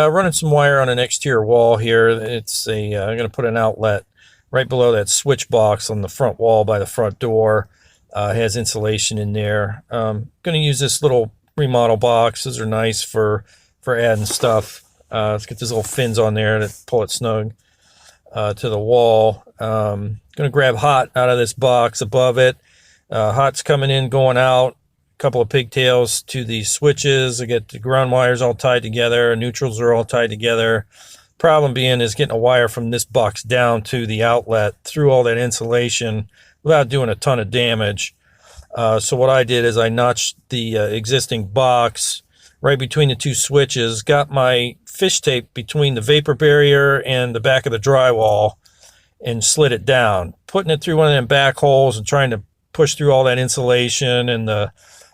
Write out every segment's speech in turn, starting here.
Running some wire on an exterior wall here. I'm going to put an outlet right below that switch box on the front wall by the front door. It has insulation in there. Going to use this little remodel box. Those are nice for adding stuff. Let's get these little fins on there to pull it snug to the wall. Going to grab hot out of this box above it. Hot's coming in, going out. Couple of pigtails to the switches. I get the ground wires all tied together. Neutrals are all tied together. Problem being is getting a wire from this box down to the outlet through all that insulation without doing a ton of damage. So what I did is I notched the existing box right between the two switches, got my fish tape between the vapor barrier and the back of the drywall, and slid it down, putting it through one of them back holes and trying to push through all that insulation and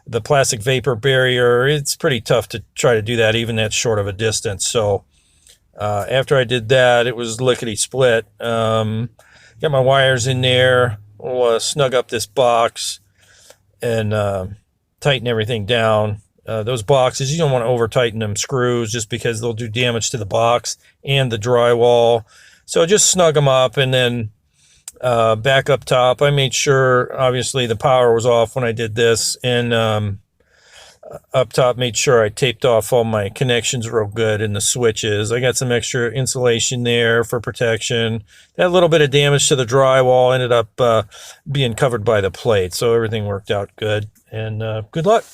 the plastic vapor barrier. It's pretty tough to try to do that even that short of a distance. So after I did that, it was lickety split. Got my wires in there. We'll snug up this box and tighten everything down. Those boxes, you don't want to over tighten them screws just because they'll do damage to the box and the drywall. So just snug them up, and then back up top, I made sure obviously the power was off when I did this, and up top made sure I taped off all my connections real good in the switches. I got some extra insulation there for protection. That little bit of damage to the drywall ended up being covered by the plate, so everything worked out good, and good luck.